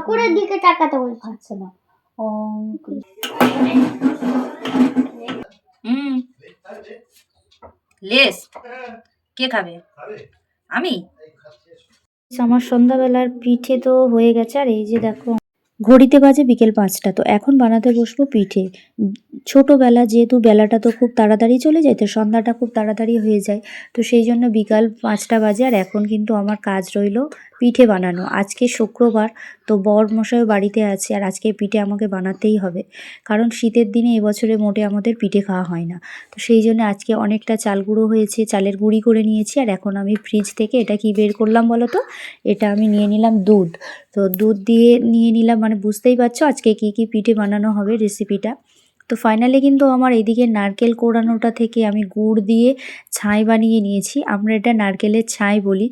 ঠাকুরের দিকে তাকাতে বলছে না। লেস কে খাবে? আমি। আমার সন্ধ্যাবেলার পিঠে তো হয়ে গেছে, আর এই যে দেখো ঘড়িতে বাজে বিকেল 5টা। তো এখন বানাতে বসবো পিঠে। ছোটোবেলা যেহেতু বেলাটা তো খুব তাড়াতাড়ি চলে যায়, তো সন্ধ্যাটা খুব তাড়াতাড়ি হয়ে যায়, তো সেই জন্য বিকাল 5টা বাজে। আর এখন কিন্তু আমার কাজ রইল পিঠে বানানো। আজকে শুক্রবার, তো বর মশাইও বাড়িতে আছে, আর আজকে পিঠে আমাকে বানাতেই হবে, কারণ শীতের দিনে এবছরে মোটে আমাদের পিঠে খাওয়া হয় না। তো সেই জন্য আজকে অনেকটা চাল গুঁড়ো হয়েছে, চালের গুঁড়ি করে নিয়েছি। আর এখন আমি ফ্রিজ থেকে এটা কি বের করলাম বলো তো, এটা আমি নিয়ে নিলাম দুধ। তো দুধ দিয়ে নিয়ে নিলাম, মানে বুঝতেই পারছো আজকে কি কি পিঠে বানানো হবে রেসিপিটা। তো ফাইনালি কিন্তু আমার এদিকে নারকেল কোড়ানোটা থেকে আমি গুড় দিয়ে ছাই বানিয়ে নিয়েছি। আমরা এটা নারকেলের ছাই বলি।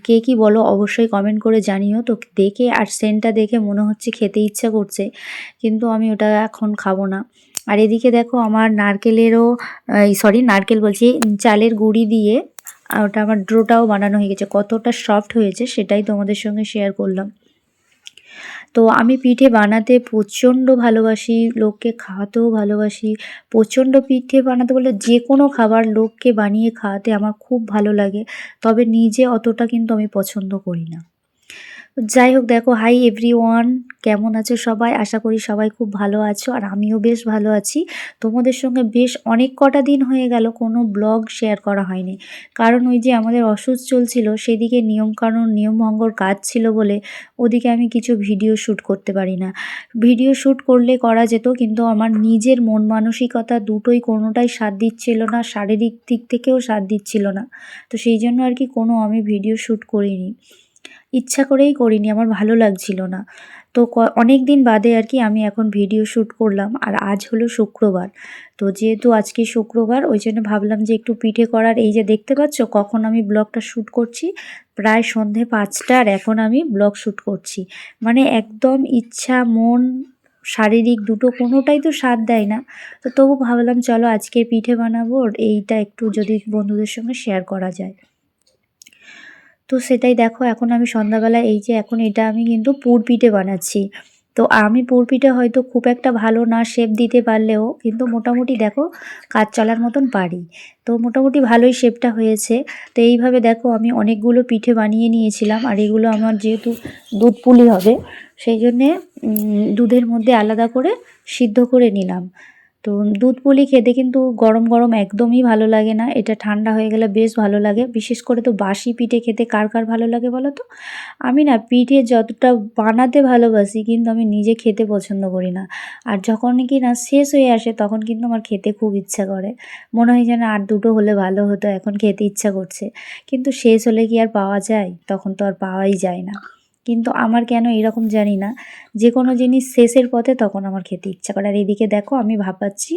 কে কি বলো অবশ্যই কমেন্ট করে জানিও। তো দেখে আর সেন্টটা দেখে মনে হচ্ছে খেতে ইচ্ছা করছে, কিন্তু আমি ওটা এখন খাবো না। আর এদিকে দেখো আমার নারকেলেরও নারকেল বলছি, চালের গুঁড়ি দিয়ে ওটা আমার ড্রোটাও বানানো হয়ে গেছে। কতটা সফট হয়েছে সেটাই তোমাদের সঙ্গে শেয়ার করলাম। তো আমি পিঠে বানাতে প্রচণ্ড ভালোবাসি, লোককে খাওয়াতেও ভালোবাসি। প্রচণ্ড পিঠে বানাতে বলে যে কোনো খাবার লোককে বানিয়ে খাওয়াতে আমার খুব ভালো লাগে, তবে নিজে অতটা কিন্তু আমি পছন্দ করি না। যাই হোক, দেখো হাই এভরিওয়ান, কেমন আছো সবাই? আশা করি সবাই খুব ভালো আছো, আর আমিও বেশ ভালো আছি। তোমাদের সঙ্গে বেশ অনেক কটা দিন হয়ে গেল কোনো ব্লগ শেয়ার করা হয়নি, কারণ ওই যে আমাদের অসুখ চলছিল, সেদিকে নিয়মকানুন নিয়মভঙ্গর কাজ ছিল বলে ওদিকে আমি কিছু ভিডিও শ্যুট করতে পারি না। ভিডিও শ্যুট করলে করা যেত, কিন্তু আমার নিজের মন মানসিকতা দুটোই কোনোটাই সাথ দিচ্ছিল না, শারীরিক দিক থেকেও সাথ দিচ্ছিল না। তো সেই জন্য আর কি কোনো আমি ভিডিও শ্যুট করিনি, ইচ্ছা করেই করিনি, আমার ভালো লাগছিল না। তো অনেক দিন বাদে আর কি আমি এখন ভিডিও শ্যুট করলাম। আর আজ হলো শুক্রবার, তো যেহেতু আজকে শুক্রবার ওই জন্য ভাবলাম যে একটু পিঠে করার। এই যে দেখতে পাচ্ছ কখন আমি ব্লগটা শ্যুট করছি, প্রায় সন্ধে 5টা, আর এখন আমি ব্লগ শ্যুট করছি। মানে একদম ইচ্ছা মন শারীরিক দুটো কোনোটাই তো সাথ দেয় না। তো তবু ভাবলাম চলো আজকে পিঠে বানাবো, এইটা একটু যদি বন্ধুদের সঙ্গে শেয়ার করা যায়। তো সেটাই দেখো এখন আমি সন্ধ্যাবেলা এই যে এখন এটা আমি কিন্তু পুর পিঠে বানাচ্ছি। তো আমি পুর পিঠে হয়তো খুব একটা ভালো না শেপ দিতে পারলেও কিন্তু মোটামুটি দেখো কাজ চলার মতন পারি। তো মোটামুটি ভালোই শেপটা হয়েছে। তো এইভাবে দেখো আমি অনেকগুলো পিঠে বানিয়ে নিয়েছিলাম, আর এগুলো আমার যেহেতু দুধ পুলি হবে সেই জন্যে দুধের মধ্যে আলাদা করে সিদ্ধ করে নিলাম। তো দুধ পুলি খেতে কিন্তু গরম গরম একদমই ভালো লাগে না, এটা ঠান্ডা হয়ে গেলে বেশ ভালো লাগে। বিশেষ করে তো বাসি পিঠে খেতে কার কার ভালো লাগে বলো তো? আমি না পিঠে যতটা বানাতে ভালোবাসি, কিন্তু আমি নিজে খেতে পছন্দ করি না। আর যখন কি না শেষ হয়ে আসে তখন কিন্তু আমার খেতে খুব ইচ্ছা করে, মনে হয় যেন আর দুটো হলে ভালো হতো, এখন খেতে ইচ্ছা করছে। কিন্তু শেষ হলে কি আর পাওয়া যায়? তখন তো আর পাওয়াই যায় না। কিন্তু আমার কেন এরকম জানি না, যে কোনো জিনিস শেষের পথে তখন আমার খেতে ইচ্ছা করে। আর এদিকে দেখো আমি ভাপাচ্ছি,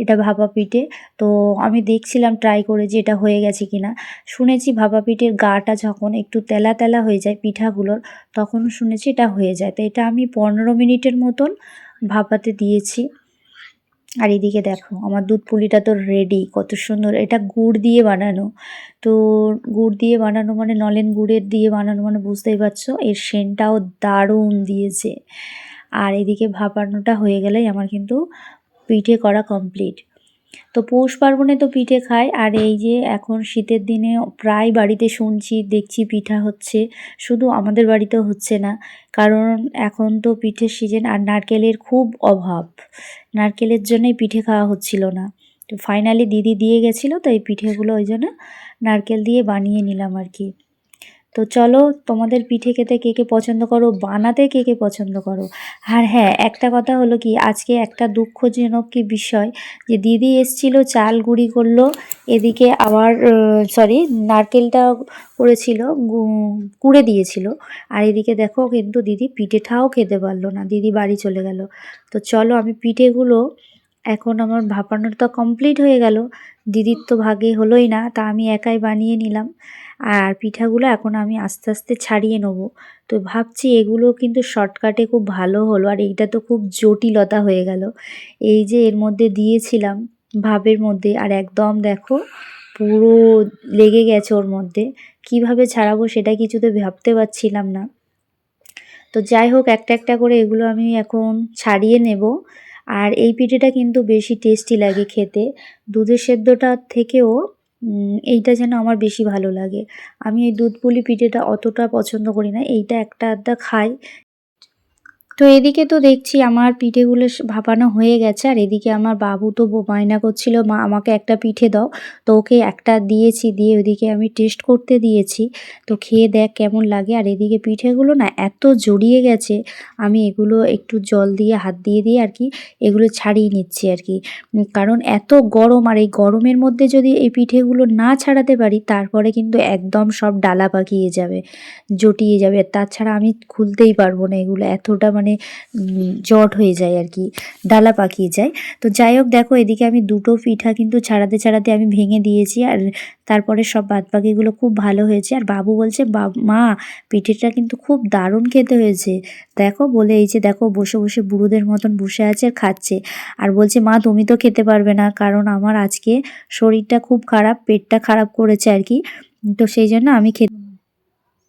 এটা ভাপা পিঠে। তো আমি দেখছিলাম ট্রাই করে যে এটা হয়ে গেছে কিনা। শুনেছি ভাপা পিঠের গাটা যখন একটু তেলা তেলা হয়ে যায় পিঠাগুলোর, তখন শুনেছি এটা হয়ে যায়। তো এটা আমি 15 মিনিটের মতন ভাপাতে দিয়েছি। আর এদিকে দেখো আমার দুধ পুলিটা তো রেডি, কত সুন্দর। এটা গুড় দিয়ে বানানো। তো গুড় দিয়ে বানানো মানে নলেন গুড়ের দিয়ে বানানো, মানে বুঝতেই পারছো এর সেন্টটাও দারুণ দিয়েছে। আর এদিকে ভাপানোটা হয়ে গেলেই আমার কিন্তু পিঠে করা কমপ্লিট। তো পৌষ পার্বণে তো পিঠে খায়, আর এই যে এখন শীতের দিনে প্রায় বাড়িতে শুনছি দেখছি পিঠা হচ্ছে। শুধু আমাদের বাড়িতেও হচ্ছে না, কারণ এখন তো পিঠের সিজন, আর নারকেলের খুব অভাব। নারকেলের জন্যই পিঠে খাওয়া হচ্ছিল না। তো ফাইনালি দিদি দিয়ে গেছিলো, তো এই পিঠেগুলো ওই জন্য নারকেল দিয়ে বানিয়ে নিলাম আর কি। তো চলো, তোমাদের পিঠে খেতে কে কে পছন্দ করো, বানাতে কে কে পছন্দ করো। আর হ্যাঁ, একটা কথা হলো কি, আজকে একটা দুঃখজনক কি বিষয়, যে দিদি এসছিল চাল গুঁড়ি করলো, এদিকে আবার নারকেলটা করেছিল, কুড়ে দিয়েছিল। আর এদিকে দেখো কিন্তু দিদি পিঠেটাও খেতে পারলো না, দিদি বাড়ি চলে গেল। তো চলো আমি পিঠেগুলো এখন আমার ভাপানোর তো কমপ্লিট হয়ে গেল, দিদির তো ভাগে হলোই না, তা আমি একাই বানিয়ে নিলাম। আর পিঠাগুলো এখন আমি আস্তে আস্তে ছাড়িয়ে নেব। তো ভাবছি এগুলো কিন্তু শর্টকাটে খুব ভালো হলো, আর এইটা তো খুব জটিলতা হয়ে গেল। এই যে এর মধ্যে দিয়েছিলাম ভাবের মধ্যে, আর একদম দেখো পুরো লেগে গেছে ওর মধ্যে। কিভাবে ছাড়াবো সেটা কিছুতে ভাবতে পারছিলাম না। তো যাই হোক, একটা একটা করে এগুলো আমি এখন ছাড়িয়ে নেব। আর এই পিঠেটা কিন্তু বেশি টেস্টি লাগে খেতে, দুধের সেদ্ধটার থেকেও এইটা যেন আমার বেশি ভালো লাগে। আমি এই দুধ পুলি পিঠেটা অতটা পছন্দ করি না, এইটা একটা আধটা খাই। তো এদিকে তো দেখছি আমার পিঠেগুলো ভাপানো হয়ে গেছে, আর এদিকে আমার বাবু তো বায়না করছিল, মা আমাকে একটা পিঠে দাও। তো ওকে একটা দিয়েছি, দিয়ে ওদিকে আমি টেস্ট করতে দিয়েছি। তো খেয়ে দেখ কেমন লাগে। আর এদিকে পিঠেগুলো না এত জড়িয়ে গেছে, আমি এগুলো একটু জল দিয়ে হাত দিয়ে আর কি এগুলো ছাড়িয়ে নিচ্ছি আর কি। কারণ এত গরম, আর এই গরমের মধ্যে যদি এই পিঠেগুলো না ছাড়াতে পারি তারপরে কিন্তু একদম সব ডালা পাকিয়ে যাবে, জটিয়ে যাবে। তাছাড়া আমি খুলতেই পারবো না এগুলো, এতটা মানে জট হয়ে যায় আর কি, ডালা পাকিয়ে যায়। তো যাই হোক, দেখো এদিকে আমি দুটো পিঠা কিন্তু ছাড়াতে ছাড়াতে আমি ভেঙে দিয়েছি, আর তারপরে সব বাদবাকিগুলো খুব ভালো হয়েছে। আর বাবু বলছে, মা পিঠেটা কিন্তু খুব দারুণ খেতে হয়েছে দেখো, বলে এই যে দেখো বসে বসে বুড়োদের মতন বসে আছে আর খাচ্ছে। আর বলছে, মা তুমি তো খেতে পারবে না, কারণ আমার আজকে শরীরটা খুব খারাপ, পেটটা খারাপ করেছে আর কি, তো সেই জন্য আমি খেতে।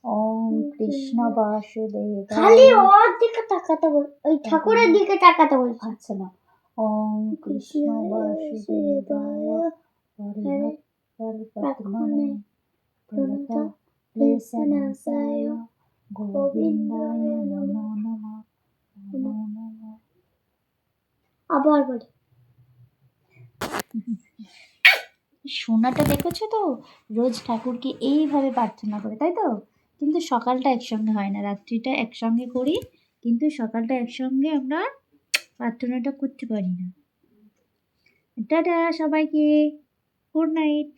ওম কৃষ্ণ বাসুদেবায়। খালি ওর দিকে তাকাতে বল, ওই ঠাকুরের দিকে তাকাতে বল পারছে না। ওম কৃষ্ণ বাসুদেবায় পরমাত্মনে প্রণত ক্লেশনাশায় গোবিন্দায় নমো নমঃ নমো নমঃ। আবার বলি, সোনাটা দেখেছো তো, রোজ ঠাকুরকে এইভাবে প্রার্থনা করে, তাই তো? কিন্তু সকালটা একসঙ্গে হয় না, রাত্রিটা একসঙ্গে করি, কিন্তু সকালটা একসঙ্গে আমরা প্রার্থনাটা করতে পারি না। টাটা সবাইকে, গুড নাইট।